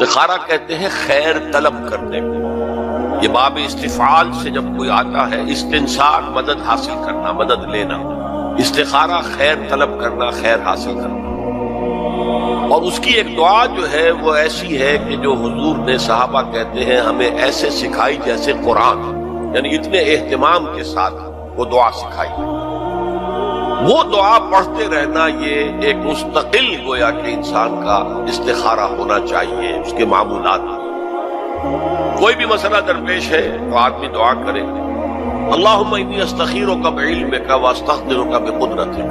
استخارہ کہتے ہیں خیر طلب کرنے کو. یہ باب استفعال سے جب کوئی آتا ہے، استنصار مدد حاصل کرنا، مدد لینا. استخارہ خیر طلب کرنا، خیر حاصل کرنا. اور اس کی ایک دعا جو ہے وہ ایسی ہے کہ جو حضور نے، صحابہ کہتے ہیں، ہمیں ایسے سکھائی جیسے قرآن، یعنی اتنے اہتمام کے ساتھ وہ دعا سکھائی. وہ دعا پڑھتے رہنا یہ ایک مستقل گویا کہ انسان کا استخارہ ہونا چاہیے. اس کے معمولات کوئی بھی مسئلہ درپیش ہے تو آدمی دعا کرے، اللہم انی استخیرک بعلمک واستقدرک بقدرتک.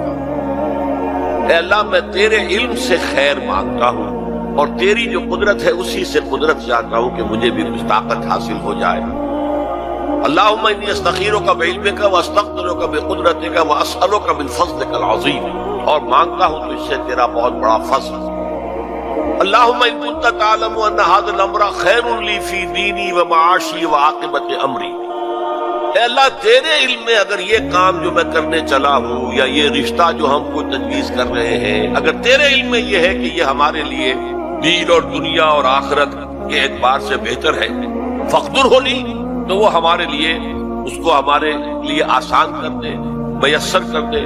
اے اللہ میں تیرے علم سے خیر مانگتا ہوں اور تیری جو قدرت ہے اسی سے قدرت چاہتا ہوں کہ مجھے بھی کچھ طاقت حاصل ہو جائے. اللہم انی استخیرک بعلمک واستقدرک بقدرتک واسألک من فضلک العظیم. اور مانگتا ہوں تو اس سے تیرا بہت بڑا فضل. اللہم ان کنت تعلم ان ھذا الامر خیر لی فی دینی ومعاشی وعاقبۃ امری. اے اللہ تیرے علم میں اگر یہ کام جو میں کرنے چلا ہوں یا یہ رشتہ جو ہم کو تجویز کر رہے ہیں، اگر تیرے علم میں یہ ہے کہ یہ ہمارے لیے دین اور دنیا اور آخرت کے اعتبار سے بہتر ہے، فقدر ہو لی تو وہ ہمارے لیے، اس کو ہمارے لیے آسان کر دے، میسر کر دے.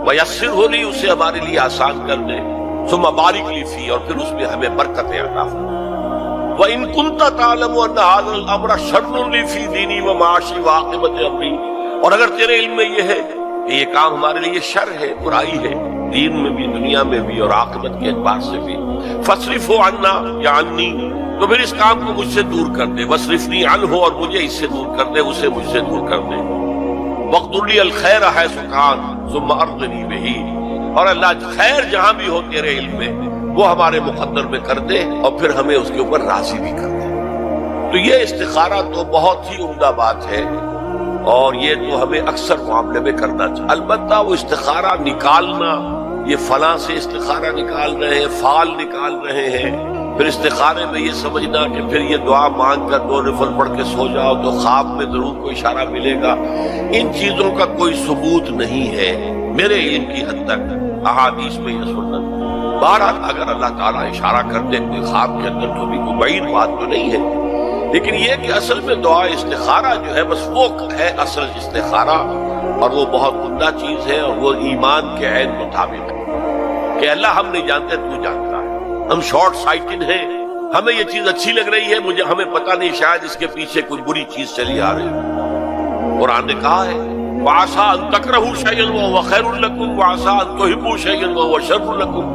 میسر ہو لی اسے ہمارے لیے آسان کر دے. ثم بارک لی فی، اور پھر اس میں ہمیں برکتیں عطا فرما. وَإِن كُنتَ تَعْلَمُ أَنَّ هَذَا الْأَمْرَ شَرٌّ لِّي فِي دِينِي وَمَعَاشِي وَعَاقِبَةِ أَمْرِي. اور اگر تیرے علم میں یہ ہے کہ یہ کام ہمارے لیے شر ہے، برائی ہے، دین میں بھی، دنیا میں بھی، اور عاقبت کے اعتبار سے بھی، فَاصْرِفْهُ عَنَّا یا عَنِّي، تو پھر اس کام کو مجھ سے دور کر دے. وَاصْرِفْنِي عَنْهُ، اور مجھے اس سے دور کر دے، اسے مجھ سے دور کر دے. وَاقْدُرْ لِي الْخَيْرَ حَيْثُ كَانَ ثُمَّ أَرْضِنِي بِهِ. اور اللہ خیر جہاں بھی ہو تیرے علم میں وہ ہمارے مقدر میں کر دے اور پھر ہمیں اس کے اوپر راضی بھی کر دے. تو یہ استخارہ تو بہت ہی عمدہ بات ہے اور یہ تو ہمیں اکثر معاملے میں کرنا چاہیے. البتہ وہ استخارہ نکالنا، یہ فلاں سے استخارہ نکال رہے ہیں، فال نکال رہے ہیں، پھر استخارے میں یہ سمجھنا کہ پھر یہ دعا مانگ کر 2 نفل پڑھ کے سو جاؤ تو خواب میں ضرور کوئی اشارہ ملے گا، ان چیزوں کا کوئی ثبوت نہیں ہے میرے علم کی حد تک احادیث میں یا سنت. بہرحال اگر اللہ تعالیٰ اشارہ کر دے کوئی خواب کے اندر تو بھی کوئی بعید بات تو نہیں ہے. لیکن یہ کہ اصل میں دعا استخارہ جو ہے بس وہ ہے اصل استخارہ، اور وہ بہت عمدہ چیز ہے اور وہ ایمان کے عین مطابق ہے کہ اللہ ہم نہیں جانتے، تو جانتا ہے. ہم شارٹ سائٹڈ ہیں، ہمیں یہ چیز اچھی لگ رہی ہے، ہمیں پتہ نہیں شاید اس کے پیچھے کوئی بری چیز چلی آ رہی ہے. قرآن نے کہا ہے وَعَسَىٰ أَن تَكْرَهُوا شَيْئًا وَهُوَ خَيْرٌ لَكُمْ وَعَسَىٰ أَن تُحِبُّوا شَيْئًا وَهُوَ شَرٌّ لَكُمْ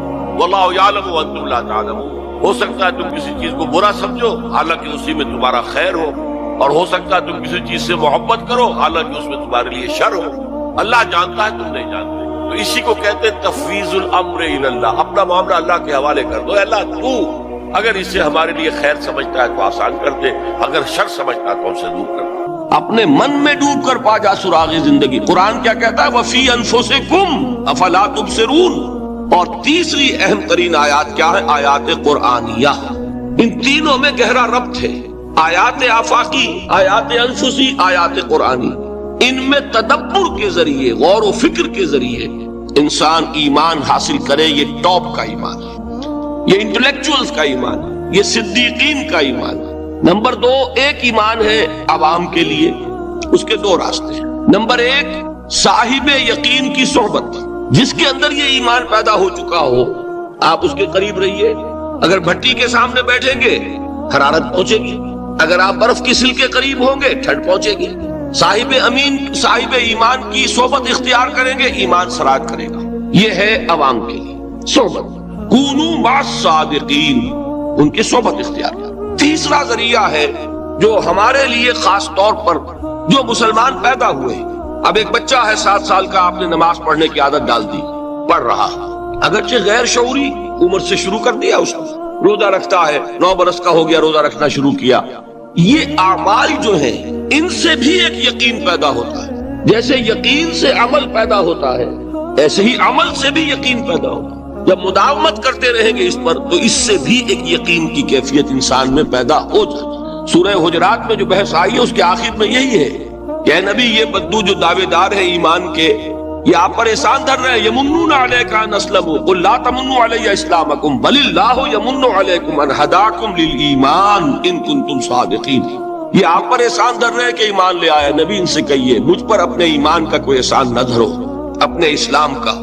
وَاللَّهُ يَعْلَمُ وَأَنتُمْ لَا تَعْلَمُونَ. ہو سکتا ہے تم کسی چیز کو برا سمجھو حالانکہ اسی میں تمہارا خیر ہو، اور ہو سکتا ہے تم کسی چیز سے محبت کرو حالانکہ اس میں تمہارے لیے شر ہو. اللہ جانتا ہے، تم نہیں جانتے. تو اسی کو کہتے ہیں تفویض الامر الی اللہ. اپنا معاملہ اللہ کے حوالے کر دو. اللہ تو اگر اسے ہمارے لیے خیر سمجھتا ہے تو آسان کر دے، اگر شر سمجھتا ہے تو اسے دور کر دے. اپنے من میں ڈوب کر پا جا سراغ زندگی. قرآن کیا کہتا ہے وَفِي أَنفُسِكُمْ أَفَلَا تُبْصِرُونَ. اور تیسری اہم ترین آیات کیا ہے؟ آیات قرآنیہ. ان تینوں میں گہرا ربط ہے، آیات آفاقی، آیات انفسی، آیات قرآنی. ان میں تدبر کے ذریعے، غور و فکر کے ذریعے انسان ایمان حاصل کرے. یہ ٹاپ کا ایمان ہے، یہ انٹلیکچوئلز کا ایمان ہے، یہ صدیقین کا ایمان ہے. نمبر 2 ایک ایمان ہے عوام کے لیے، اس کے 2 راستے ہیں. نمبر 1 صاحب یقین کی صحبت. جس کے اندر یہ ایمان پیدا ہو چکا ہو آپ اس کے قریب رہیے. اگر بھٹی کے سامنے بیٹھیں گے حرارت پہنچے گی، اگر آپ برف کی سل کے قریب ہوں گے ٹھنڈ پہنچے گی. صاحب امین، صاحب ایمان کی صحبت اختیار کریں گے، ایمان سراغ کرے گا. یہ ہے عوام کے لیے صحبت. کونوا مع الصادقین، ان کی صحبت اختیار کریں. تیسرا ذریعہ ہے جو ہمارے لیے خاص طور پر جو مسلمان پیدا ہوئے. اب ایک بچہ ہے 7 سال کا، آپ نے نماز پڑھنے کی عادت ڈال دی، پڑھ رہا، اگرچہ غیر شعوری عمر سے شروع کر دیا، اس کو روزہ رکھتا ہے، 9 برس کا ہو گیا روزہ رکھنا شروع کیا. یہ اعمال جو ہیں ان سے بھی ایک یقین پیدا ہوتا ہے. جیسے یقین سے عمل پیدا ہوتا ہے ایسے ہی عمل سے بھی یقین پیدا ہوتا ہے. جب مداومت کرتے رہیں گے اس پر تو اس سے بھی ایک یقین کی کیفیت انسان میں پیدا ہو جاتی ہے. سورہ حجرات میں جو بحث آئی ہے اس کے آخر میں یہی ہے کہ اے نبی یہ بدو جو دعوے دار ہے ایمان کے، یہ آپ پر احسان دھر رہے ہیں. یمنون علیک ان اسلموا قل لا تمنوا علی اسلامکم بل اللہ یمن علیکم ان ہداکم للایمان ان کنتم صادقین. یہ آپ پر احسان دھر رہے ہیں کہ ایمان لے آیا. نبی ان سے کہیے مجھ پر اپنے ایمان کا کوئی احسان نہ دھرو، اپنے اسلام کا،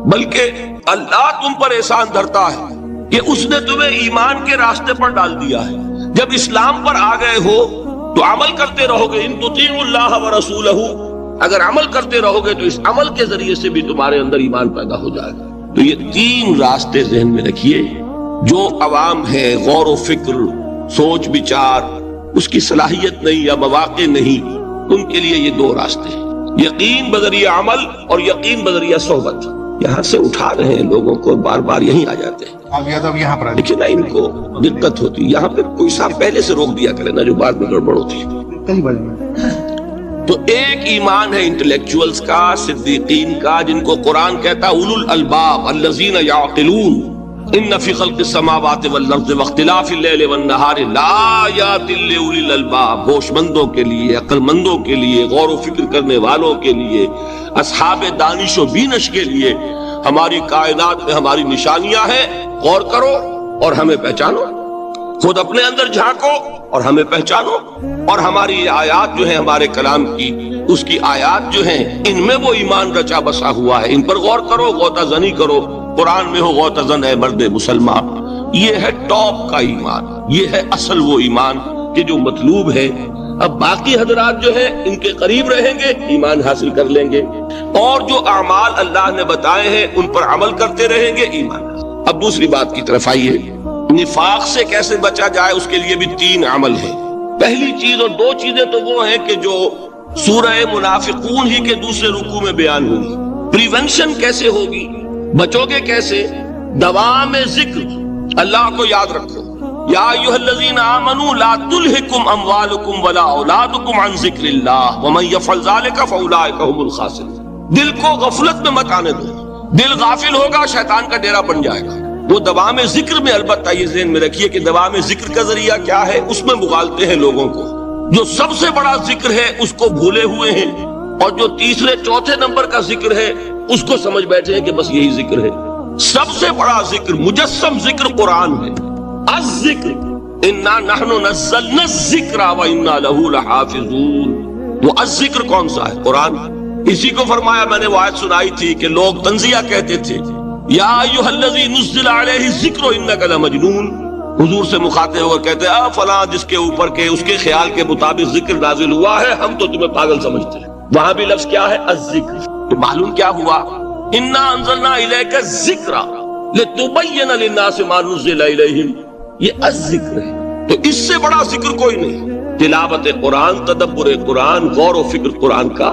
بلکہ اللہ تم پر احسان دھرتا ہے کہ اس نے تمہیں ایمان کے راستے پر ڈال دیا ہے. جب اسلام پر آ گئے ہو تو عمل کرتے رہو گے. ان تطیعوا اللہ ورسولہ، اگر عمل کرتے رہو گے تو اس عمل کے ذریعے سے بھی تمہارے اندر ایمان پیدا ہو جائے گا. تو یہ تین راستے ذہن میں رکھیے. جو عوام ہے غور و فکر، سوچ بچار، اس کی صلاحیت نہیں یا مواقع نہیں، ان کے لیے یہ دو راستے ہیں، یقین بذریعہ عمل اور یقین بذریعہ صحبت. یہاں سے اٹھا رہے ہیں لوگوں کو، بار بار یہیں آ جاتے ہیں. اب یہاں پر لیکن نا ان کو دقت ہوتی ہے. یہاں پہ کوئی صاحب پہلے سے روک دیا کرے نا، جو بعد میں گڑبڑ ہوتی ہے. تو ایک ایمان ہے انٹلیکچوئلز کا، صدیقین کا، جن کو قرآن کہتا ہے اولو الالباب الذین یعقلون ان فی خلق السماوات والارض واختلاف اللیل والنہار لآیات لأولی الالباب. ہوش مندوں کے لیے، عقل مندوں کے لیے، غور و فکر کرنے والوں کے لیے، اصحاب دانش و بینش کے لیے ہماری کائنات میں ہماری نشانیاں ہیں. غور کرو اور ہمیں پہچانو، خود اپنے اندر جھانکو اور ہمیں پہچانو. اور ہماری آیات جو ہیں ہمارے کلام کی، اس کی آیات جو ہیں ان میں وہ ایمان رچا بسا ہوا ہے. ان پر غور کرو، غوطہ زنی کرو. قرآن میں ہو غوطہ زن ہے مرد مسلمان. یہ ہے ٹاپ کا ایمان، یہ ہے اصل وہ ایمان کہ جو مطلوب ہے. اب باقی حضرات جو ہیں ان کے قریب رہیں گے، ایمان حاصل کر لیں گے، اور جو اعمال اللہ نے بتائے ہیں ان پر عمل کرتے رہیں گے، ایمان. اب دوسری بات کی طرف آئیے. نفاق سے کیسے بچا جائے اس کے لیے بھی تین عمل ہیں. پہلی چیز، اور دو چیزیں تو وہ ہیں کہ جو سورہ منافقون ہی کے دوسرے رکوع میں بیان ہوئی. پریونشن کیسے ہوگی، بچو گے کیسے؟ دوام ذکر، اللہ کو یاد رکھو. یا ایھا الذین آمنوا لا تلہکم اموالکم ولا اولادکم عن ذکر اللہ ومن یفعل ذلک فاولئک هم الخاسرون. دل کو غفلت میں مت آنے دو. دل غافل ہوگا شیطان کا ڈیرا بن جائے گا. وہ دوام ذکر میں، البتہ یہ ذہن میں رکھیے کہ دوام ذکر کا ذریعہ کیا ہے، اس میں مغالتے ہیں لوگوں کو. جو سب سے بڑا ذکر ہے اس کو بھولے ہوئے ہیں، اور جو تیسرے چوتھے نمبر کا ذکر ہے اس کو سمجھ بیٹھے ہیں کہ بس یہی ذکر ہے. سب سے بڑا ذکر، مجسم ذکر قرآن ہے. الذکر انا نحن نزلنا الذکر وانا له لحافظون. وہ الذکر کون سا ہے؟ قرآن. اسی کو فرمایا، میں نے وہ آیت سنائی تھی کہ لوگ تنزیہ کہتے تھے یا ایھا الذی نزل علیہ الذکر انک لمجنون. حضور سے مخاطب ہو کر کہتے ہیں فلاں جس کے اوپر کے اس کے خیال کے مطابق ذکر نازل ہوا ہے، ہم تو تمہیں پاگل سمجھتے ہیں. وہاں بھی لفظ کیا ہے؟ الذکر. تو معلوم کیا ہوا؟ انا انزلنا الیک الذکر لتبین للناس ما نزل الیہم. یہ الذکر ہے. تو اس سے بڑا ذکر کوئی نہیں. تلاوت قرآن، تدبر قرآن، غور و فکر قرآن کا،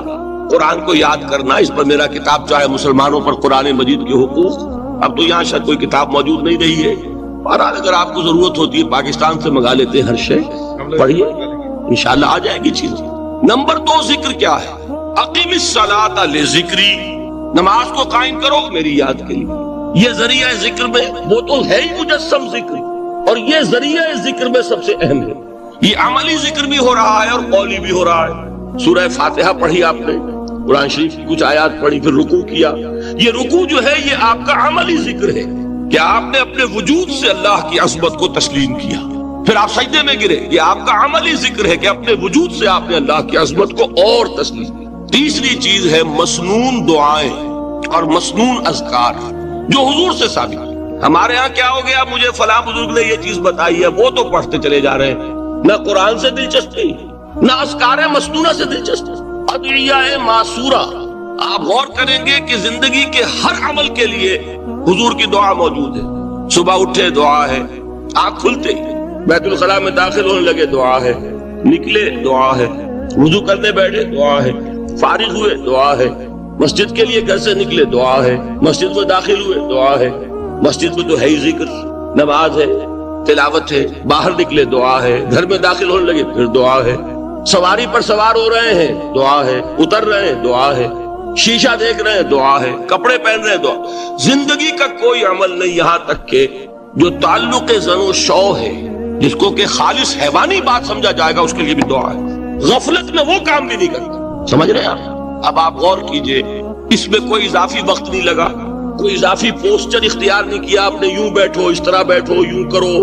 قرآن کو یاد کرنا. اس پر میرا کتاب چاہے مسلمانوں پر قرآن مجید کے حقوق، اب تو یہاں شاید کوئی کتاب موجود نہیں رہی ہے، اور اگر آپ کو ضرورت ہوتی ہے پاکستان سے منگا لیتے ہیں ہر شے، پڑھیے انشاءاللہ آ جائے گی چیز. نمبر 2 ذکر کیا ہے؟ اقیم الصلاۃ لذکری. نماز کو قائم کرو میری یاد کے لیے. یہ ذریعہ ذکر میں، وہ تو ہے ہی مجسم ذکر، اور یہ ذریعہ ذکر میں سب سے اہم ہے. یہ عملی ذکر بھی ہو رہا ہے اور قولی بھی ہو رہا ہے. سورہ فاتحہ پڑھی آپ نے، قرآن شریف کی کچھ آیات پڑھی، پھر رکوع کیا. یہ رکوع جو ہے یہ آپ کا عملی ذکر ہے کہ آپ نے اپنے وجود سے اللہ کی عظمت کو تسلیم کیا. پھر آپ سجدے میں گرے، یہ آپ کا عملی ذکر ہے کہ اپنے وجود سے آپ نے اللہ کی عظمت کو اور تسلیم کیا. تیسری چیز ہے مسنون دعائیں اور مسنون اذکار جو حضور سے ثابت. ہمارے ہاں کیا ہو گیا، مجھے فلاں بزرگ نے یہ چیز بتائی ہے، وہ تو پڑھتے چلے جا رہے ہیں. نہ قرآن سے دلچسپی، نہ اذکار مسنونہ سے دلچسپی. ادعیہ معصورہ، آپ غور کریں گے کہ زندگی کے ہر عمل کے لیے حضور کی دعا موجود ہے. صبح اٹھے دعا ہے، آنکھ کھلتے ہی بیت الخلاء میں داخل ہونے لگے دعا ہے، نکلے دعا ہے، وضو کرنے بیٹھے دعا ہے، فارغ ہوئے دعا ہے، مسجد کے لیے گھر سے نکلے دعا ہے، مسجد میں داخل ہوئے دعا ہے. مسجد میں تو ہے ہی ذکر، نماز ہے، تلاوت ہے. باہر نکلے دعا ہے، گھر میں داخل ہونے لگے پھر دعا ہے. سواری پر سوار ہو رہے ہیں دعا ہے، اتر رہے ہیں دعا ہے، شیشہ دیکھ رہے ہیں دعا ہے، کپڑے پہن رہے ہیں دعا. زندگی کا کوئی عمل نہیں یہاں تک کہ جو تعلق زن و شو ہے، جس کو کہ خالص حیوانی بات سمجھا جائے گا، اس کے لیے بھی دعا ہے. غفلت میں وہ کام بھی نہیں کرتا. سمجھ رہے ہیں آپ؟ اب آپ غور کیجئے اس میں کوئی اضافی وقت نہیں لگا، کوئی اضافی پوسچر اختیار نہیں کیا آپ نے، یوں بیٹھو اس طرح بیٹھو یوں کرو،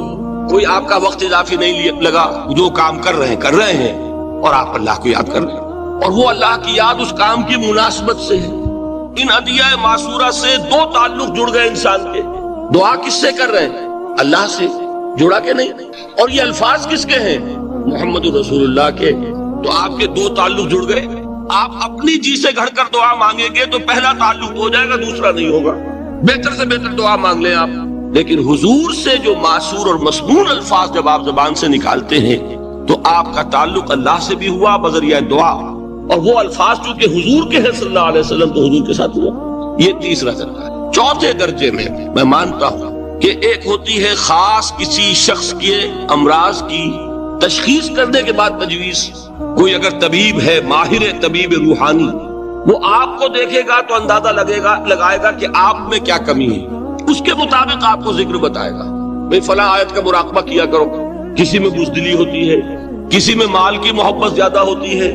کوئی آپ کا وقت اضافی نہیں لگا، جو کام کر رہے ہیں اور آپ اللہ کو یاد کر رہے ہیں، اور وہ اللہ کی یاد اس کام کی مناسبت سے ہے۔ ان ادعیہ معصورہ سے دو تعلق جڑ گئے انسان کے، دعا کس سے کر رہے ہیں؟ اللہ سے، جڑا کہ نہیں؟ اور یہ الفاظ کس کے ہیں؟ محمد رسول اللہ کے۔ تو آپ کے دو تعلق جڑ گئے۔ آپ اپنی جی سے گھڑ کر دعا مانگیں گے تو پہلا تعلق ہو جائے گا، دوسرا نہیں ہوگا۔ بہتر سے بہتر دعا مانگ لیں آپ، لیکن حضور سے جو معصور اور مسنون الفاظ جب آپ زبان سے نکالتے ہیں تو آپ کا تعلق اللہ سے بھی ہوا بذریعہ دعا، اور وہ الفاظ چونکہ حضور کے ہیں صلی اللہ علیہ وسلم تو حضور کے ساتھ ہوا۔ یہ تیسرا درجہ ہے۔ چوتھے درجے میں مانتا ہوں کہ ایک ہوتی ہے خاص کسی شخص کے امراض کی تشخیص کرنے کے بعد تجویز۔ کوئی اگر طبیب ہے، ماہر طبیب روحانی، وہ آپ کو دیکھے گا تو اندازہ لگائے گا کہ آپ میں کیا کمی ہے، اس کے مطابق آپ کو ذکر بتائے گا۔ بھئی فلاں آیت کا مراقبہ کیا کرو۔ کسی میں بزدلی ہوتی ہے، کسی میں مال کی محبت زیادہ ہوتی ہے،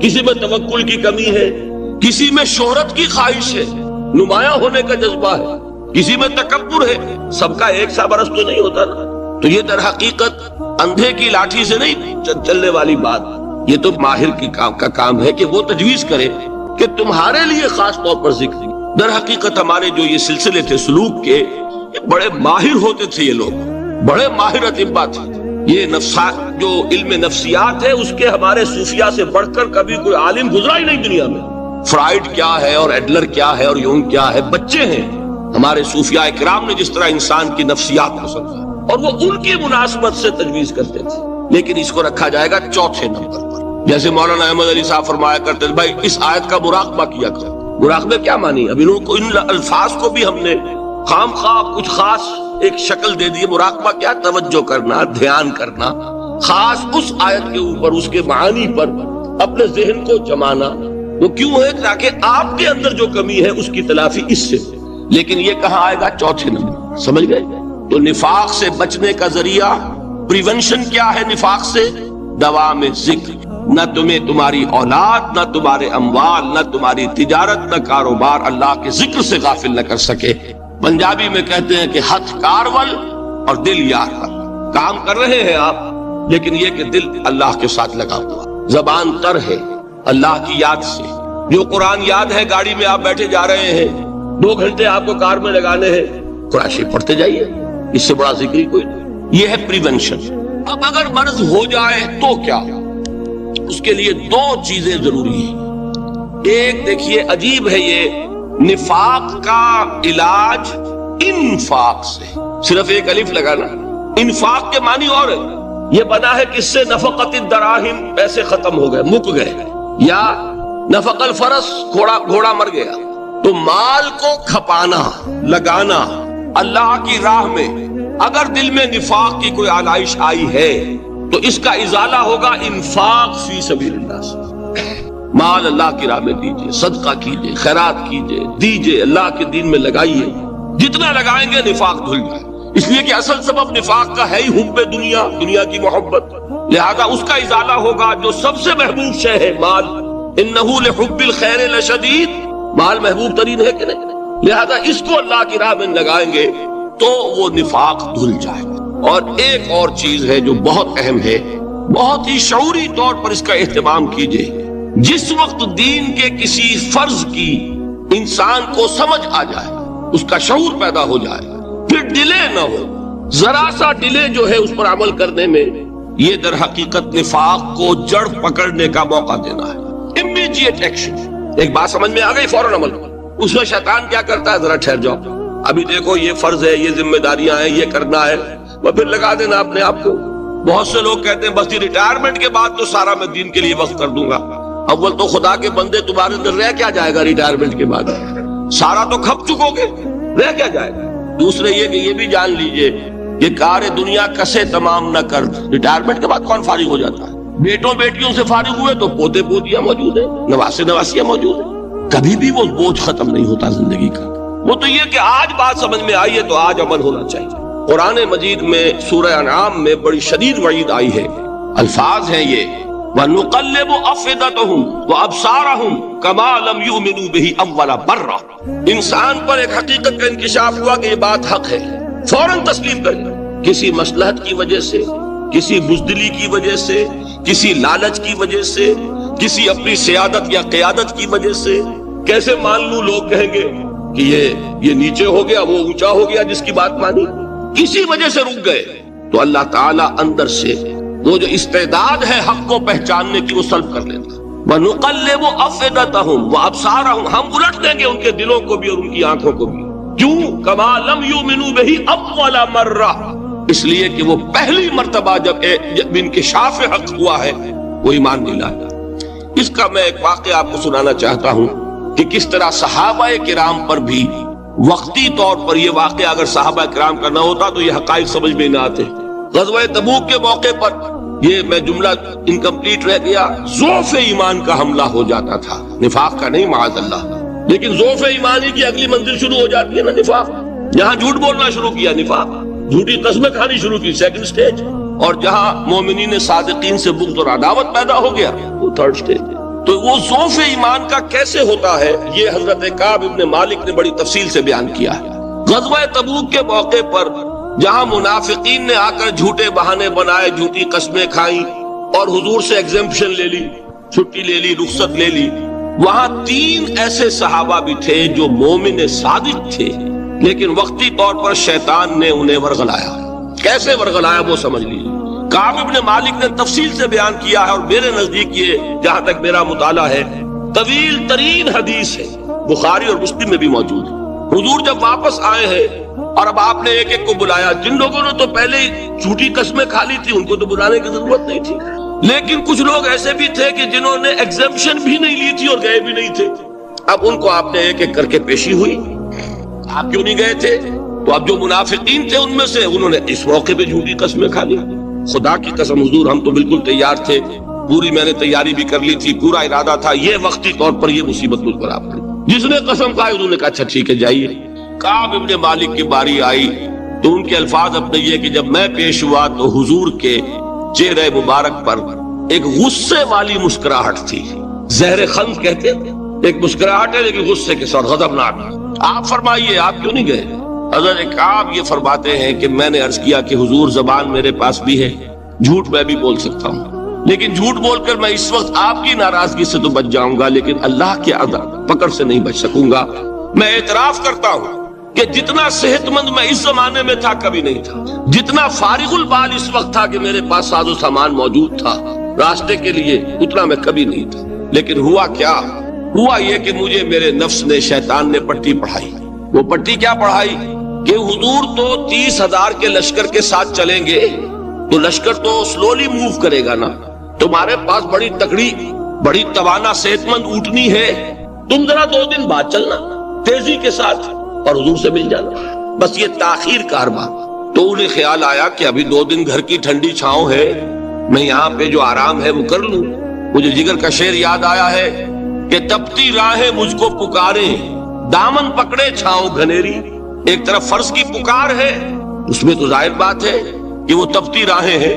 کسی میں توکل کی کمی ہے، کسی میں شہرت کی خواہش ہے، نمایاں ہونے کا جذبہ ہے، کسی میں تکبر ہے۔ سب کا ایک سا برس تو نہیں ہوتا نا۔ تو یہ در حقیقت اندھے کی لاٹھی سے نہیں چلنے والی بات، یہ تو ماہر کا کام ہے کہ وہ تجویز کرے کہ تمہارے لیے خاص طور پر ذکر۔ در حقیقت ہمارے جو یہ سلسلے تھے سلوک کے، بڑے ماہر ہوتے تھے، یہ لوگ بڑے ماہر اطباء تھے۔ یہ جو علم نفسیات ہے اس کے ہمارے صوفیاء سے بڑھ کر کبھی کوئی عالم گزرا ہی نہیں دنیا میں۔ فرائیڈ کیا ہے اور ایڈلر کیا ہے اور یونگ کیا ہے، بچے ہیں ہمارے صوفیاء کرام نے جس طرح انسان کی نفسیات کو سمجھا، اور وہ ان کی مناسبت سے تجویز کرتے تھے۔ لیکن اس کو رکھا جائے گا چوتھے نمبر پر۔ جیسے مولانا احمد علی صاحب فرمایا کرتے تھے، بھائی اس آیت کا مراقبہ کیا کرو۔ مراقبہ کیا مانی؟ اب ان الفاظ کو بھی ہم نے خام خواہ کچھ خاص ایک شکل دے دی۔ مراقبہ کیا؟ توجہ کرنا، دھیان کرنا، خاص اس آیت کے اوپر، اس کے معانی پر اپنے ذہن کو جمانا۔ وہ کیوں ہے؟ تاکہ آپ کے اندر جو کمی ہے اس کی تلافی اس سے۔ لیکن یہ کہاں آئے گا؟ چوتھے نمبر، سمجھ گئے؟ تو نفاق سے بچنے کا ذریعہ، پریونشن کیا ہے نفاق سے؟ دوا میں ذکر۔ نہ تمہیں تمہاری اولاد، نہ تمہارے اموال، نہ تمہاری تجارت، نہ کاروبار اللہ کے ذکر سے غافل نہ کر سکے۔ پنجابی میں کہتے ہیں کہ ہتھ کارول اور دل یار ول۔ کام کر رہے ہیں آپ، لیکن یہ کہ دل اللہ کے ساتھ لگا ہوا، زبان تر ہے اللہ کی یاد سے۔ جو قرآن یاد ہے، گاڑی میں آپ بیٹھے جا رہے ہیں، 2 گھنٹے آپ کو کار میں لگانے ہیں، قرآن شریف پڑھتے جائیے، اس سے بڑا ذکر ہی کوئی نہیں۔ یہ ہے پریونشن۔ اب اگر مرض ہو جائے تو کیا؟ اس کے لیے 2 چیزیں ضروری ہیں۔ ایک دیکھیے عجیب ہے، یہ نفاق کا علاج انفاق سے، صرف ایک الف لگانا۔ انفاق کے معنی اور ہے، یہ بنا ہے کس سے؟ نفقت الدراہم، پیسے ختم ہو گئے، مک گئے، یا نفق الفرس، گھوڑا مر گیا۔ تو مال کو کھپانا، لگانا اللہ کی راہ میں، اگر دل میں نفاق کی کوئی آلائش آئی ہے تو اس کا ازالہ ہوگا انفاق فی سبیل اللہ سے۔ مال اللہ کی راہ میں دیجئے، صدقہ کیجئے، خیرات کیجئے، دیجئے، اللہ کے دین میں لگائیے۔ جتنا لگائیں گے نفاق دھل جائے، اس لیے کہ اصل سبب نفاق کا ہے ہی حب دنیا، دنیا کی محبت، لہذا اس کا ازالہ ہوگا۔ جو سب سے محبوب شے ہے مال، انہ لحب الخیر لشدید، مال محبوب ترین ہے کہ نہیں؟ لہذا اس کو اللہ کی راہ میں لگائیں گے تو وہ نفاق دھل جائے گا۔ اور ایک اور چیز ہے جو بہت اہم ہے، بہت ہی شعوری طور پر اس کا اہتمام کیجئے۔ جس وقت دین کے کسی فرض کی انسان کو سمجھ آ جائے، اس کا شعور پیدا ہو جائے، پھر ڈیلے نہ ہو۔ ذرا سا ڈیلے جو ہے اس پر عمل کرنے میں، یہ در حقیقت نفاق کو جڑ پکڑنے کا موقع دینا ہے۔ امیڈیٹ ایکشن، ایک بات سمجھ میں آ گئی، فوراً عمل۔ اس میں شیطان کیا کرتا ہے؟ ذرا ٹھہر جاؤ، ابھی دیکھو یہ فرض ہے، یہ ذمہ داریاں ہیں، یہ کرنا ہے، وہ پھر لگا دینا اپنے آپ کو۔ بہت سے لوگ کہتے ہیں بس یہ ریٹائرمنٹ کے بعد تو سارا میں دین کے لیے وقف کر دوں گا۔ اول تو خدا کے بندے تمہارے اندر رہ کیا جائے گا ریٹائرمنٹ کے بعد؟ سارا تو کھپ چکو گے، رہ کیا جائے گا؟ دوسرے یہ کہ یہ بھی جان لیجئے کہ کار دنیا کسے تمام نہ کر، ریٹائرمنٹ کے بعد کون فارغ ہو جاتا ہے؟ بیٹوں بیٹیوں سے فارغ ہوئے تو پوتے پوتیاں موجود ہیں، نواسے نواسیاں موجود ہیں، کبھی بھی وہ بوجھ ختم نہیں ہوتا زندگی کا۔ وہ تو یہ کہ آج بات سمجھ میں آئی ہے تو آج عمل ہونا چاہیے۔ قرآن مجید میں سورہ انعام میں بڑی شدید وعید آئی ہے، الفاظ ہیں یہ وَنُقَلِّبُ أَفْئِدَتَهُمْ وَأَبْصَارَهُمْ كَمَا لَمْ يُؤْمِنُوا بِهِ أَوَّلَ مَرَّةٍ۔ انسان پر ایک حقیقت کا انکشاف ہوا کہ یہ بات حق ہے، فوراً تسلیم کر لیا۔ کسی مصلحت کی وجہ سے، کسی بزدلی کی وجہ سے، کسی لالچ کی وجہ سے، کسی اپنی سیادت یا قیادت کی وجہ سے کیسے مان لوں؟ لوگ کہیں گے کہ یہ نیچے ہو گیا، وہ اونچا ہو گیا جس کی بات مانی، کسی وجہ سے رک گئے تو اللہ تعالیٰ اندر سے وہ جو استعداد ہے حق کو پہچاننے کی وہ سلب کر لیتا۔ وَنُقَلِّبُ أَفْئِدَتَهُم وَأَبْصَارَهُم، ہم الٹ دیں گے ان کے دلوں کو بھی اور ان کی آنکھوں کو بھی۔ کیوں؟ كَمَا لَمْ يُؤْمِنُوا بِهِ أَوَّلَ مَرَّةٍ، اس لیے کہ وہ پہلی مرتبہ جب انکشاف حق ہوا ہے وہ ایمان نہیں لایا۔ اس کا میں ایک واقعہ آپ کو سنانا چاہتا ہوں کہ کس طرح صحابہ کرام پر بھی وقتی طور پر یہ واقعہ اگر صحابہ کرام کا نہ ہوتا تو یہ حقائق سمجھ میں نہ آتے۔ غزوہ تبوک کے موقع پر یہ میں جملہ انکمپلیٹ رہ گیا، ضعف ایمان کا حملہ ہو جاتا تھا، نفاق کا نہیں معاذ اللہ، لیکن ضعف ایمانی کی اگلی منزل شروع ہو جاتی ہے نا، نفاق۔ جہاں جھوٹ بولنا شروع کیا نفاق، جھوٹی قسمیں کھانی شروع کی سیکنڈ سٹیج، اور جہاں مومنین صادقین سے بغض اور عداوت پیدا ہو گیا وہ تھرڈ سٹیج۔ تو وہ ضعف ایمان کا کیسے ہوتا ہے یہ حضرت کعب ابن مالک نے بڑی تفصیل سے بیان کیا ہے۔ غزوہ تبوک کے موقع پر جہاں منافقین نے آ کر جھوٹے بہانے بنائے، جھوٹی قسمیں کھائیں اور حضور سے ایگزمپشن لے لی، چھٹی لے لی، رخصت لے لی، وہاں 3 ایسے صحابہ بھی تھے جو مومن صادق تھے، لیکن وقتی طور پر شیطان نے انہیں ورغلایا۔ کیسے ورغلایا وہ سمجھ لیجیے۔ کعب ابن مالک نے تفصیل سے بیان کیا ہے، اور میرے نزدیک یہ جہاں تک میرا مطالعہ ہے طویل ترین حدیث ہے، بخاری اور مسلم میں بھی موجود ہے۔ حضور جب واپس آئے ہیں اور اب آپ نے ایک ایک کو بلایا، جن لوگوں نے تو پہلے جھوٹی قسمیں کھا لی تھی ان کو تو بلانے کی ضرورت نہیں تھی، لیکن کچھ لوگ ایسے بھی تھے کہ جنہوں نے ایگزمپشن بھی نہیں لی تھی اور گئے بھی نہیں تھے۔ اب ان کو آپ نے ایک ایک کر کے پیشی ہوئی، آپ کیوں نہیں گئے تھے؟ تو اب جو منافقین تھے ان میں سے انہوں نے اس موقع پہ جھوٹی قسمیں کھا لی۔ خدا کی قسم حضور ہم تو بالکل تیار تھے، پوری میں نے تیاری بھی کر لی تھی، پورا ارادہ تھا، یہ وقتی طور پر یہ مصیبت مجھ پر آپ پڑی۔ جس نے قسم کھائی انہوں نے کہا اچھا ٹھیک ہے جائیے۔ کعب ابن مالک کی باری آئی تو ان کے الفاظ اپنے یہ کہ جب میں پیش ہوا تو حضور کے چہرے مبارک پر ایک غصے والی مسکراہٹ تھی، زہر خند کہتے ہیں، ایک مسکراہٹ ہے لیکن غصے کے ساتھ، غضبناک۔ آپ فرمائیے آپ کیوں نہیں گئے؟ حضرت کعب یہ فرماتے ہیں کہ میں نے عرض کیا کہ حضور زبان میرے پاس بھی ہے، جھوٹ میں بھی بول سکتا ہوں، لیکن جھوٹ بول کر میں اس وقت آپ کی ناراضگی سے تو بچ جاؤں گا لیکن اللہ کے عذاب پکڑ سے نہیں بچ سکوں گا۔ میں اعتراف کرتا ہوں کہ جتنا صحت مند میں اس زمانے میں تھا کبھی نہیں تھا، جتنا فارغ البال اس وقت تھا کہ میرے پاس ساز و سامان موجود تھا راستے کے لیے، اتنا میں کبھی نہیں تھا۔ لیکن ہوا کیا؟ ہوا یہ کہ مجھے میرے نفس نے، شیطان نے پٹی پڑھائی۔ وہ پٹی کیا پڑھائی کہ حضور تو 30,000 کے لشکر کے ساتھ چلیں گے تو لشکر تو سلولی موو کرے گا نا، تمہارے پاس بڑی تکڑی، بڑی توانا صحت مند اونٹنی ہے، تم ذرا 2 دن بعد چلنا تیزی کے ساتھ اور حضور سے مل جانا، بس یہ تاخیر کارواں۔ تو انہیں خیال آیا کہ ابھی 2 دن گھر کی ٹھنڈی چھاؤں ہے، میں یہاں پہ جو آرام ہے وہ کر لوں۔ مجھے جگر کا شعر یاد آیا ہے کہ تپتی راہیں مجھ کو پکاریں، دامن پکڑے چھاؤں گھنیری۔ ایک طرف فرض کی پکار ہے، اس میں تو ظاہر بات ہے کہ وہ تپتی راہیں ہیں،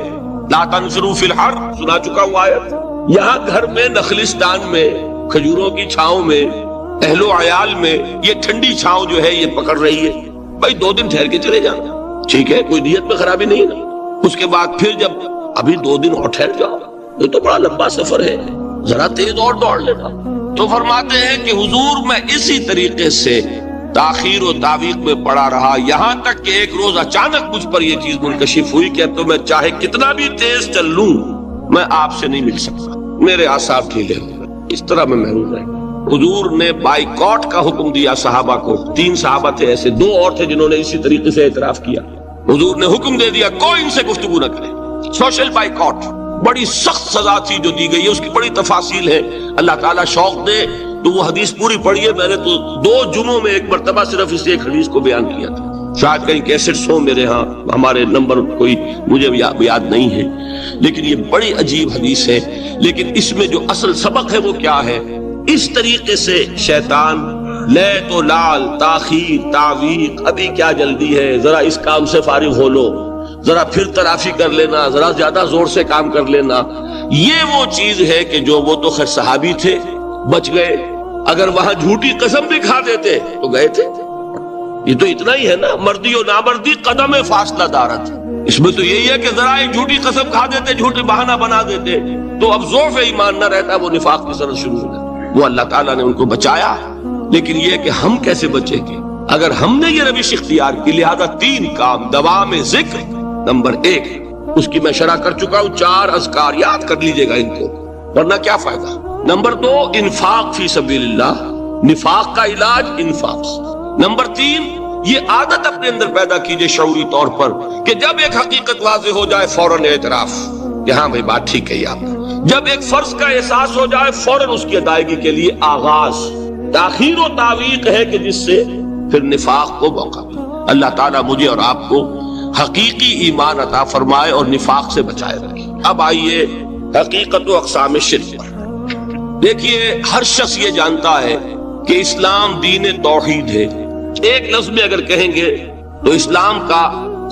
لا تنفروا فی الحر سنا چکا ہوا آیت۔ یہاں گھر میں نخلستان میں کھجوروں کی چھاؤں میں اہل و عیال میں یہ ٹھنڈی چھاؤں جو ہے یہ پکڑ رہی ہے، بھائی 2 دن ٹھہر کے چلے جانا، ٹھیک ہے، کوئی نیت میں خرابی نہیں نا۔ اس کے بعد پھر جب ابھی 2 دن اور ٹھہر جاؤ، یہ تو بڑا لمبا سفر ہے، ذرا تیز اور دوڑ لینا۔ تو فرماتے ہیں کہ حضور میں اسی طریقے سے تاخیر و تعویق میں پڑا رہا، یہاں تک کہ ایک روز اچانک مجھ پر یہ چیز منکشف ہوئی کہ تو میں چاہے کتنا بھی تیز چل لوں میں آپ سے نہیں مل سکتا، میرے اعصاب ڈھیلے ہو گئے، اس طرح میں محروم رہ گیا۔ حضور نے بائیکاٹ کا حکم دیا صحابہ کو، 3 صحابہ تھے ایسے، 2 اور تھے جنہوں نے اسی طریقے سے اعتراف کیا۔ حضور نے حکم دے دیا کوئی ان سے گفتگو نہ کرے، سوشل بائیکاٹ، بڑی سخت سزا تھی جو دی گئی ہے، اس کی بڑی تفاصیل ہے، اللہ تعالیٰ شوق دے تو وہ حدیث پوری پڑھیے، میں نے تو 2 جمعوں میں ایک مرتبہ صرف اس ایک حدیث کو بیان کیا تھا، شاید کہیں کیسٹس ہوں میرے ہاں، ہمارے نمبر کوئی مجھے یاد نہیں ہے، لیکن یہ بڑی عجیب حدیث ہے۔ لیکن اس میں جو اصل سبق ہے وہ کیا ہے؟ اس طریقے سے شیطان لے تو لال، تاخیر، تعویق، ابھی کیا جلدی ہے، ذرا اس کام سے فارغ ہو لو، ذرا پھر تلافی کر لینا، ذرا زیادہ زور سے کام کر لینا، یہ وہ چیز ہے کہ جو وہ تو خیر صحابی تھے، بچ گئے۔ اگر وہاں جھوٹی قسم بھی کھا دیتے تو گئے تھے۔ یہ تو اتنا ہی ہے نا، مردی و نامردی قدم فاصلہ دارت، اس میں تو یہی ہے کہ ذرا ایک جھوٹی قسم کھا دیتے، جھوٹے بہانہ بنا دیتے تو اب ضعف ایمان نہ رہتا، وہ نفاق کی طرف شروع ہو جاتا۔ وہ اللہ تعالیٰ نے ان کو بچایا، لیکن یہ کہ ہم کیسے بچیں گے اگر ہم نے یہ روش اختیار کی؟ لہذا 3 کام، دوام ذکر نمبر 1، اس کی میں شرح کر چکا ہوں، 4 اذکار یاد کر لیجئے گا ان کو، ورنہ کیا فائدہ۔ نمبر 2، انفاق فی سبیل اللہ، نفاق کا علاج انفاق سے۔ نمبر 3، یہ عادت اپنے اندر پیدا کیجئے شعوری طور پر کہ جب ایک حقیقت واضح ہو جائے فوراً اعتراف کہ ہاں بھائی بات ٹھیک ہے آپ نے۔ جب ایک فرض کا احساس ہو جائے فوراً اس کی ادائیگی کے لیے آغاز۔ تاخیر و تعویق ہے کہ جس سے پھر نفاق کو موقع ملے۔ اللہ تعالیٰ مجھے اور آپ کو حقیقی ایمان عطا فرمائے اور نفاق سے بچائے رکھے۔ اب آئیے حقیقت و اقسام شرک پر۔ دیکھیے، ہر شخص یہ جانتا ہے کہ اسلام دین توحید ہے۔ ایک لفظ میں اگر کہیں گے تو اسلام کا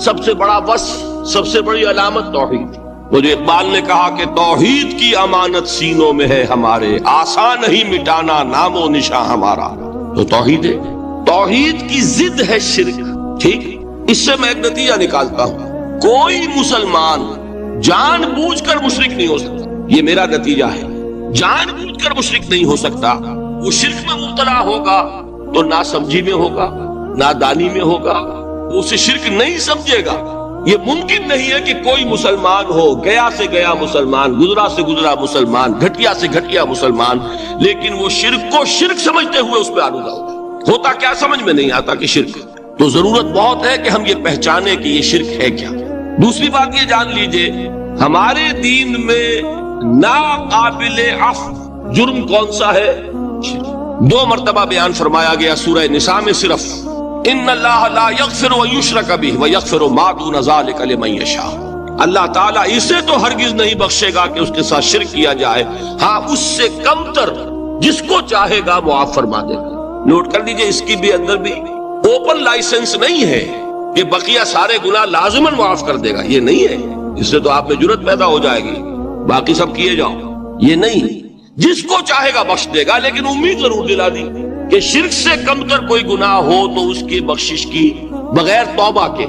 سب سے بڑا وصف، سب سے بڑی علامت توحید۔ وہ جو اقبال نے کہا کہ توحید کی امانت سینوں میں ہے ہمارے، آسان نہیں مٹانا نام و نشاں ہمارا، تو توحید ہے۔ توحید کی ضد ہے شرک، ٹھیک؟ اس سے میں ایک نتیجہ نکالتا ہوں، کوئی مسلمان جان بوجھ کر مشرک نہیں ہو سکتا، یہ میرا نتیجہ ہے۔ جان بوجھ کر مشرک نہیں ہو سکتا، وہ شرک میں مبتلا ہوگا تو ناسمجھی میں ہوگا، نادانی میں ہوگا، وہ اسے شرک نہیں سمجھے گا۔ یہ ممکن نہیں ہے کہ کوئی مسلمان ہو، گیا سے گیا مسلمان، گزرا سے گزرا مسلمان، گھٹیا سے گھٹیا مسلمان، لیکن وہ شرک کو شرک سمجھتے ہوئے اس پہ آلودہ ہوتا کیا سمجھ میں نہیں آتا کہ شرک۔ تو ضرورت بہت ہے کہ ہم یہ پہچانے کہ یہ شرک ہے کیا۔ دوسری بات یہ جان لیجئے، ہمارے دین میں ناقابل عفو جرم کون سا ہے؟ 2 مرتبہ بیان فرمایا گیا سورہ نساء میں صرف، ان اللہ لا یغفر ویشرک بہ ویغفر ما دون ذلک لمن یشاء۔ اللہ تعالیٰ اسے تو ہرگز نہیں بخشے گا کہ اس کے ساتھ شرک کیا جائے، ہاں اس سے کم تر جس کو چاہے گا معاف فرما دے گا۔ نوٹ کر لیجئے، اس کی بھی اندر بھی اوپن لائسنس نہیں ہے کہ بقیہ سارے گناہ لازماً معاف کر دے گا، یہ نہیں ہے۔ اس سے تو آپ میں جرت پیدا ہو جائے گی، باقی سب کیے جاؤ، یہ نہیں۔ جس کو چاہے گا بخش دے گا، لیکن امید ضرور دلا دی کہ شرک سے کم تر کوئی گناہ ہو تو اس کی بخشش کی بغیر توبہ کے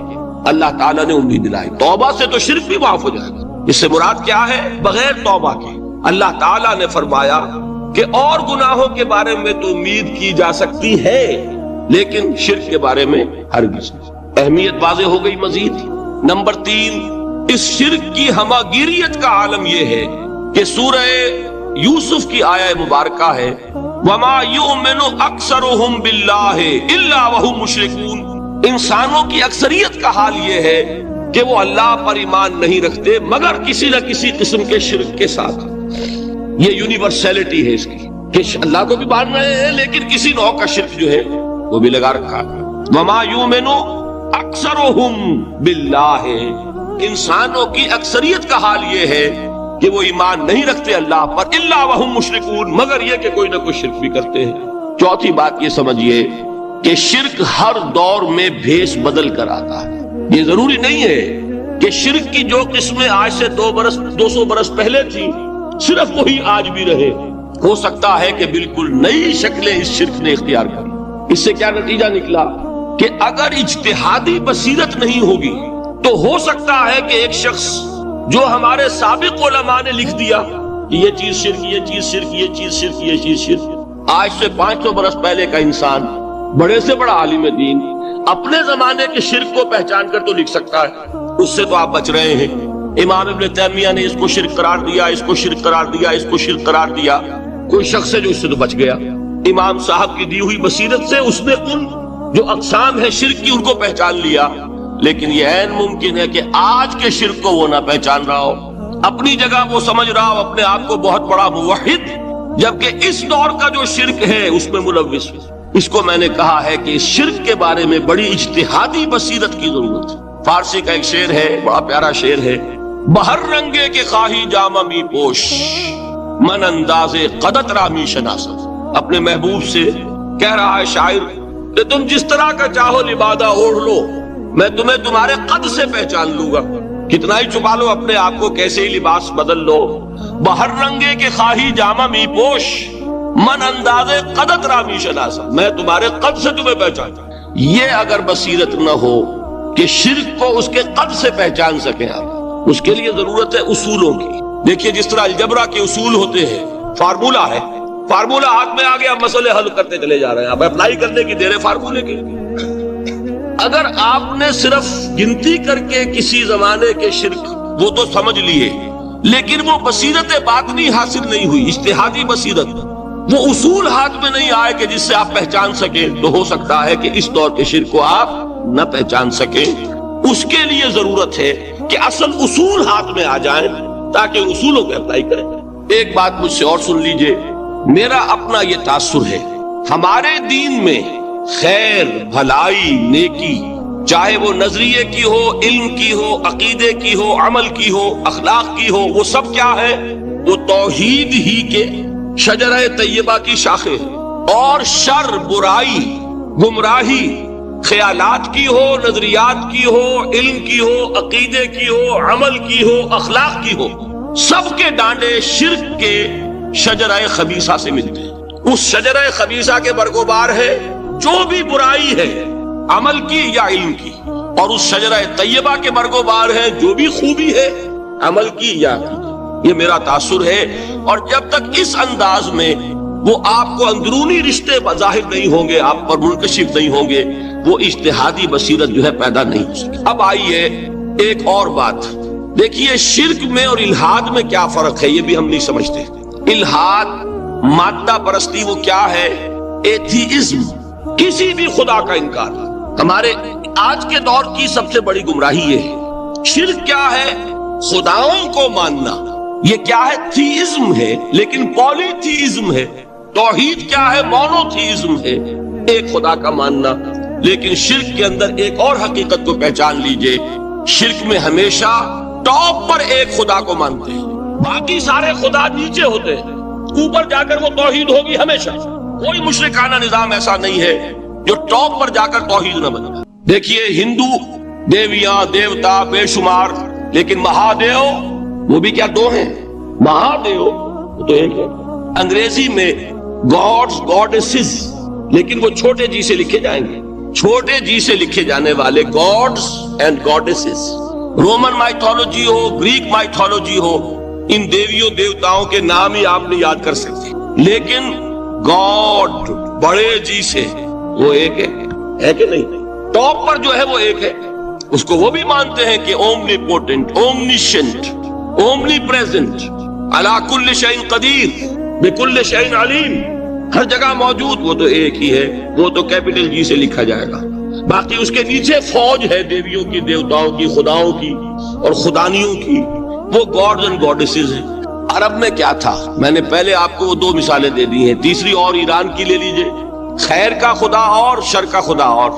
اللہ تعالیٰ نے امید دلائی۔ توبہ سے تو شرک بھی معاف ہو جائے گا، اس سے مراد کیا ہے؟ بغیر توبہ کے۔ اللہ تعالیٰ نے فرمایا کہ اور گناہوں کے بارے میں تو امید کی جا سکتی ہے، لیکن شرک کے بارے میں ہرگز۔ اہمیت واضح ہو گئی مزید۔ نمبر 3، اس شرک کی ہماگیریت کا عالم یہ ہے کہ سورہ یوسف کی آیہ مبارکہ ہے، وَمَا يُؤْمِنُ أَكْثَرُهُمْ بِاللَّهِ إِلَّا وَهُمْ مُشْرِكُونَ۔ انسانوں کی اکثریت کا حال یہ ہے کہ وہ اللہ پر ایمان نہیں رکھتے مگر کسی نہ کسی قسم کے شرک کے ساتھ۔ یہ یونیورسلٹی ہے اس کی کہ اللہ کو بھی مان رہے ہیں لیکن کسی نوع کا شرک جو ہے وہ بھی لگا رکھا ہے۔ وَمَا يُؤْمِنُ أَكْثَرُهُمْ بِاللَّهِ، انسانوں کی اکثریت کا حال یہ ہے کہ وہ ایمان نہیں رکھتے اللہ پر، الا وہم مشرکون، مگر یہ کہ کوئی نہ کوئی شرک بھی کرتے ہیں۔ چوتھی بات یہ سمجھیے کہ شرک ہر دور میں بھیس بدل کر آتا ہے۔ یہ ضروری نہیں ہے کہ شرک کی جو قسمیں آج سے 200 برس پہلے تھی صرف وہی آج بھی رہے۔ ہو سکتا ہے کہ بالکل نئی شکلیں اس شرک نے اختیار کر۔ اس سے کیا نتیجہ نکلا کہ اگر اجتہادی بصیرت نہیں ہوگی تو ہو سکتا ہے کہ ایک شخص جو ہمارے سابق علماء نے لکھ دیا کہ یہ چیز شرک، یہ چیز شرک، یہ چیز شرک، یہ چیز شرک، آج سے 500 برس پہلے کا انسان بڑے سے بڑا عالم دین اپنے زمانے کے شرک کو پہچان کر تو لکھ سکتا ہے، اس سے تو آپ بچ رہے ہیں۔ امام ابن تیمیہ نے اس کو شرک قرار دیا، اس کو شرک قرار دیا، اس کو شرک قرار دیا، کوئی شخص ہے جو اس سے تو بچ گیا۔ امام صاحب کی دی ہوئی بصیرت سے اس نے ان جو اقسام ہے شرک کی ان کو پہچان لیا، لیکن یہ عین ممکن ہے کہ آج کے شرک کو وہ نہ پہچان رہا ہو، اپنی جگہ وہ سمجھ رہا ہو اپنے آپ کو بہت بڑا موحد، جبکہ اس دور کا جو شرک ہے اس میں ملوث۔ اس کو میں نے کہا ہے کہ اس شرک کے بارے میں بڑی اجتہادی بصیرت کی ضرورت ہے۔ فارسی کا ایک شعر ہے، بڑا پیارا شعر ہے، بہر رنگے کے خواہی جامہ می پوش، من انداز قدت رامی شناسا۔ اپنے محبوب سے کہہ رہا ہے شاعر کہ تم جس طرح کا چاہو لبادہ اوڑھ لو، میں تمہیں تمہارے قد سے پہچان لوں گا. کتنا ہی چھپا لو اپنے آپ کو، کیسے ہی لباس بدل لو، بہر رنگے کے خواہی جامہ می پوش، من اندازے قدت رامی شناسا، میں تمہارے قد سے تمہیں پہچانتا. یہ اگر بصیرت نہ ہو کہ شرک کو اس کے قد سے پہچان سکیں آپ، اس کے لیے ضرورت ہے اصولوں کی. دیکھیے جس طرح الجبرا کے اصول ہوتے ہیں، فارمولا ہے، فارمولا ہاتھ میں آ گیا، مسئلے حل کرتے چلے جا رہے ہیں، آپ اپلائی کرنے کی دیر ہے فارمولے کی. اگر آپ نے صرف گنتی کر کے کسی زمانے کے شرک وہ تو سمجھ لیے، لیکن وہ بصیرت باطنی حاصل نہیں ہوئی، اجتہادی بصیرت، وہ اصول ہاتھ میں نہیں آئے کہ جس سے آپ پہچان سکیں، تو ہو سکتا ہے کہ اس دور کے شرک کو آپ نہ پہچان سکیں. اس کے لیے ضرورت ہے کہ اصل اصول ہاتھ میں آ جائیں تاکہ اصولوں کو اپلائی کریں. ایک بات مجھ سے اور سن لیجئے، میرا اپنا یہ تاثر ہے، ہمارے دین میں خیر، بھلائی، نیکی، چاہے وہ نظریے کی ہو، علم کی ہو، عقیدے کی ہو، عمل کی ہو، اخلاق کی ہو، وہ سب کیا ہے؟ وہ توحید ہی کے شجرہ طیبہ کی شاخیں ہیں. اور شر، برائی، گمراہی، خیالات کی ہو، نظریات کی ہو، علم کی ہو، عقیدے کی ہو، عمل کی ہو، اخلاق کی ہو، سب کے ڈانڈے شرک کے شجرہ خبیثہ سے ملتے ہیں. اس شجرہ خبیثہ کے برگوبار ہے جو بھی برائی ہے، عمل کی یا علم کی، اور اس شجرہ طیبہ کے برگوبار ہے جو بھی خوبی ہے، عمل کی یا عقیدے. یہ میرا تاثر ہے. اور جب تک اس انداز میں وہ آپ کو اندرونی رشتے ظاہر نہیں ہوں گے، آپ پر منکشف نہیں ہوں گے، وہ اجتہادی بصیرت جو ہے پیدا نہیں ہو سکتی. اب آئیے ایک اور بات دیکھیے، شرک میں اور الحاد میں کیا فرق ہے، یہ بھی ہم نہیں سمجھتے. الحاد، مادہ پرستی، وہ کیا ہے؟ ایتھیزم، کسی بھی خدا کا انکار. ہمارے آج کے دور کی سب سے بڑی گمراہی یہ ہے. شرک کیا ہے؟ خداؤں کو ماننا. یہ کیا ہے؟ تھیزم ہے، لیکن پولی تھیزم ہے. توحید کیا ہے؟ مونو تھیزم ہے، ایک خدا کا ماننا. لیکن شرک کے اندر ایک اور حقیقت کو پہچان لیجئے، شرک میں ہمیشہ ٹاپ پر ایک خدا کو مانتے ہیں، باقی سارے خدا نیچے ہوتے ہیں، اوپر جا کر وہ توحید ہوگی ہمیشہ. کوئی مشرکانہ نظام ایسا نہیں ہے جو ٹاپ پر جا کر توحید نہ بنے. دیکھیے ہندو دیویاں، دیوتا بے شمار، لیکن مہادیو وہ بھی کیا دو ہیں؟ مہادیو وہ تو ایک ہے. انگریزی میں گاڈز، گاڈیسز، لیکن وہ چھوٹے جی سے لکھے جائیں گے، چھوٹے جی سے لکھے جانے والے gods and goddesses. Roman mythology ہو، گریک مائتھولوجی ہو، ان دیویوں دیوتاؤں کے نام ہی آپ نہیں یاد کر سکتے، لیکن گاڈ بڑے جی سے وہ ایک ہے کہ نہیں؟ ٹاپ پر جو ہے وہ ایک ہے. اس کو وہ بھی مانتے ہیں کہ اومنی پوٹنٹ، اومنیشنٹ، اومنی پریزنٹ، علی کل شیء قدیر، بکل شیء علیم، ہر جگہ موجود، وہ تو ایک ہی ہے. وہ تو کیپٹل جی سے لکھا جائے گا. باقی اس کے نیچے فوج ہے دیویوں کی، دیوتاؤں کی، خداؤں کی اور خدانیوں کی، وہ گاڈز اینڈ گاڈیسز ہیں. عرب میں کیا تھا؟ میں نے پہلے آپ کو وہ دو مثالیں دے دی ہیں، تیسری اور ایران کی لے لیجئے. خیر کا خدا اور شر کا خدا اور،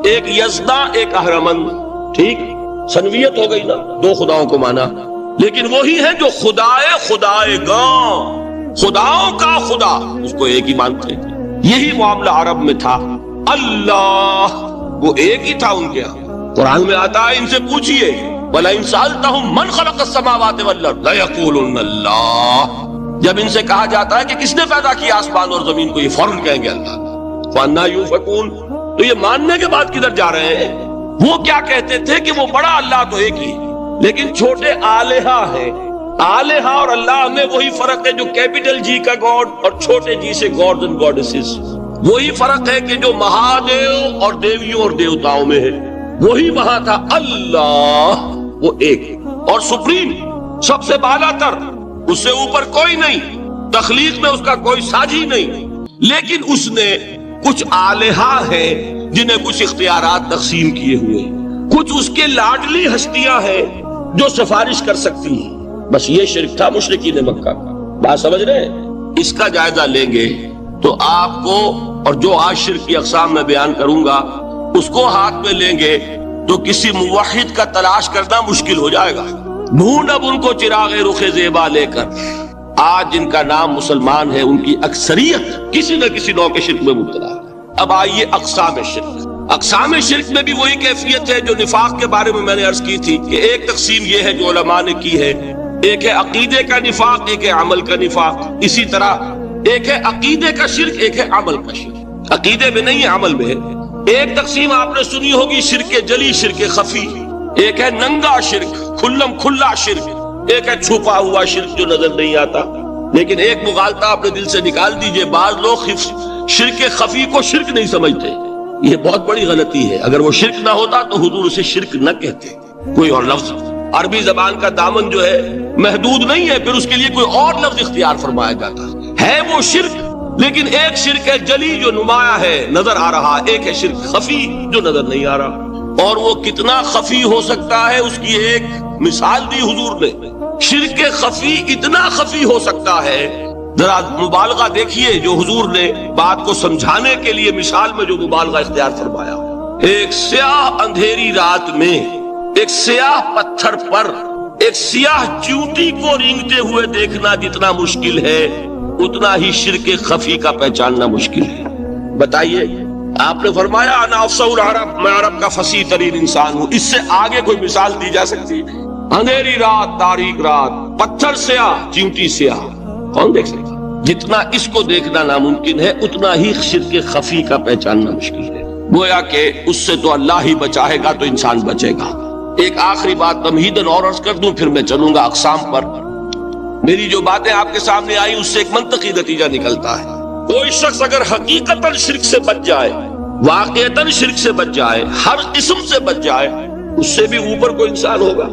ایک یزدا، ایک اہرمن. ٹھیک، سنویت ہو گئی نا، دو خداؤں کو مانا. لیکن وہی ہے جو خدائے گاں، خداؤں کا خدا، اس کو ایک ہی مانتے ہیں. یہی معاملہ عرب میں تھا. اللہ وہ ایک ہی تھا ان کے ہاں. قرآن میں آتا ہے ان سے پوچھئے وَلَئِن سَأَلْتَهُم مَّنْ خَلَقَ السَّمَاوَاتِ وَالْأَرْضَ لَيَقُولُنَّ اللَّهُ. جب ان سے کہا جاتا ہے کہ کس نے پیدا کیا آسمان اور زمین کو، یہ فوراً کہیں گے اللہ. فَأَنَّىٰ يُؤْفَكُونَ. تو یہ ماننے کے بعد کدھر جا رہے ہیں؟ وہ کیا کہتے تھے کہ وہ بڑا اللہ تو ایک ہی، لیکن چھوٹے آلہہ ہیں. آلہہ اور اللہ میں وہی فرق ہے جو کیپٹل جی کا گاڈ اور چھوٹے جی سے گاڈز اینڈ گاڈیسز. وہی فرق ہے کہ جو مہادیو اور دیویوں اور دیوتاؤں میں ہے، وہی وہاں تھا. اللہ وہ ایک اور سپریم، سب سے بالا تر، اس سے اوپر کوئی نہیں، تخلیق میں اس کا کوئی ساجی نہیں. لیکن اس نے کچھ آلہہ ہیں جنہیں کچھ اختیارات تقسیم کیے ہوئے، کچھ اس کے لاڈلی ہستیاں ہیں جو سفارش کر سکتی ہیں. بس یہ شرک تھا مشرکین مکہ کا. بات سمجھ رہے ہیں؟ اس کا جائزہ لیں گے تو آپ کو، اور جو آج شرک کی اقسام میں بیان کروں گا اس کو ہاتھ میں لیں گے تو کسی موحد کا تلاش کرنا مشکل ہو جائے گا. ڈھونڈ اب ان کو چراغ رخ زیبا لے کر. آج جن کا نام مسلمان ہے ان کی اکثریت کسی نہ کسی نوع کے شرک میں مبتلا ہے. اب آئیے اقسام شرک. اقسام شرک میں بھی وہی کیفیت ہے جو نفاق کے بارے میں نے عرض کی تھی کہ ایک تقسیم یہ ہے جو علماء نے کی ہے، ایک ہے عقیدے کا نفاق، ایک ہے عمل کا نفاق۔ اسی طرح ایک ہے عقیدے کا شرک، ایک ہے عمل کا شرک۔ عقیدے میں نہیں ہے، عمل میں ہے۔ ایک تقسیم آپ نے سنی ہوگی شرک جلی، شرک خفی، ایک ہے ننگا شرک، کھلم کھلا شرک، ایک ہے چھپا ہوا شرک جو نظر نہیں آتا۔ لیکن ایک مغالطہ اپنے دل سے نکال دیجئے، بعض لوگ شرک خفی کو شرک نہیں سمجھتے، یہ بہت بڑی غلطی ہے۔ اگر وہ شرک نہ ہوتا تو حضور اسے شرک نہ کہتے، کوئی اور لفظ۔ عربی زبان کا دامن جو ہے محدود نہیں ہے، پھر اس کے لیے کوئی اور لفظ اختیار فرمایا جاتا ہے وہ شرک۔ لیکن ایک شرک ہے جلی جو نمایاں ہے، نظر آ رہا، ایک ہے شرک خفی جو نظر نہیں آ رہا۔ اور وہ کتنا خفی ہو سکتا ہے اس کی ایک مثال دی حضور نے۔ شرک خفی اتنا خفی ہو سکتا ہے، ذرا مبالغہ دیکھیے جو حضور نے بات کو سمجھانے کے لیے مثال میں جو مبالغہ اختیار فرمایا۔ ایک سیاہ اندھیری رات میں ایک سیاہ پتھر پر ایک سیاہ چیونٹی کو رینگتے ہوئے دیکھنا جتنا مشکل ہے، اتنا ہی شرک خفی کا پہچاننا مشکل ہے۔ بتائیے، آپ نے فرمایا انا افصح العرب، میں عرب کا فصیح ترین انسان ہوں، اس سے آگے کوئی مثال دی جا سکتی؟ اندھیری رات، تاریک رات، پتھر سیاہ، چیونٹی سیاہ، کون دیکھ سکتا؟ جتنا اس کو دیکھنا ناممکن ہے، اتنا ہی شرک خفی کا پہچاننا مشکل ہے۔ گویا کہ اس سے تو اللہ ہی بچائے گا تو انسان بچے گا۔ ایک آخری بات تمہیداً اور عرض کر دوں، پھر میں چلوں گا اقسام پر۔ میری جو باتیں آپ کے سامنے آئی اس سے ایک منطقی نتیجہ نکلتا ہے۔ کوئی شخص اگر حقیقتاً شرک سے بچ جائے، واقعتاً شرک سے بچ جائے، ہر قسم سے بچ جائے، اس سے بھی اوپر کوئی انسان ہوگا۔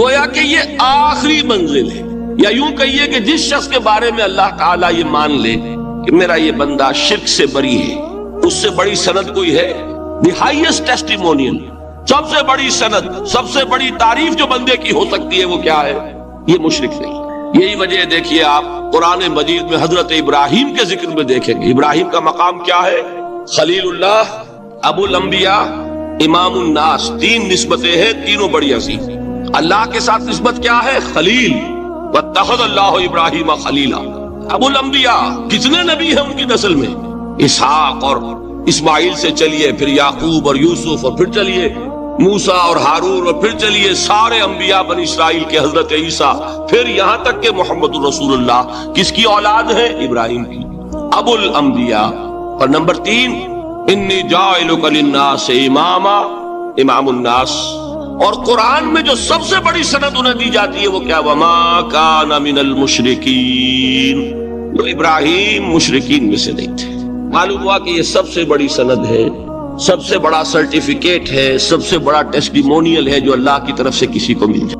گویا کہ یہ آخری منزل ہے، یا یوں کہیے کہ جس شخص کے بارے میں اللہ تعالیٰ یہ مان لے کہ میرا یہ بندہ شرک سے بری ہے، اس سے بڑی سند کوئی ہے؟ دی ہائیسٹ ٹیسٹیمونیل، سب سے بڑی سند، سب سے بڑی تعریف جو بندے کی ہو سکتی ہے وہ کیا ہے؟ یہ مشرک نہیں۔ یہی وجہ دیکھیے آپ قرآن مجید میں حضرت ابراہیم کے ذکر میں دیکھیں گے، ابراہیم کا مقام کیا ہے؟ خلیل اللہ، ابو الانبیاء، امام الناس، تین نسبتیں ہیں، تینوں بڑی عظیم۔ اللہ کے ساتھ نسبت کیا ہے؟ خلیل، واتخذ اللہ ابراہیم خلیلا۔ ابو الانبیاء، کتنے نبی ہیں ان کی نسل میں؟ اسحاق اور اسماعیل سے چلیے، پھر یعقوب اور یوسف، اور پھر چلیے موسیٰ اور ہارون، اور پھر چلیے سارے انبیاء بنی اسرائیل کے، حضرت عیسیٰ، پھر یہاں تک کہ محمد الرسول اللہ کس کی اولاد ہے؟ ابراہیم کی، ابو الانبیاء۔ اور نمبر 3، انی جاعلک للناس اماما، امام الناس۔ اور قرآن میں جو سب سے بڑی سند انہیں دی جاتی ہے وہ کیا؟ وما کان من المشرکین، وہ ابراہیم مشرکین میں سے نہیں تھے۔ معلوم ہوا کہ یہ سب سے بڑی سند ہے، سب سے بڑا سرٹیفکیٹ ہے، سب سے بڑا ٹیسٹیمونیل ہے جو اللہ کی طرف سے کسی کو مل جائے۔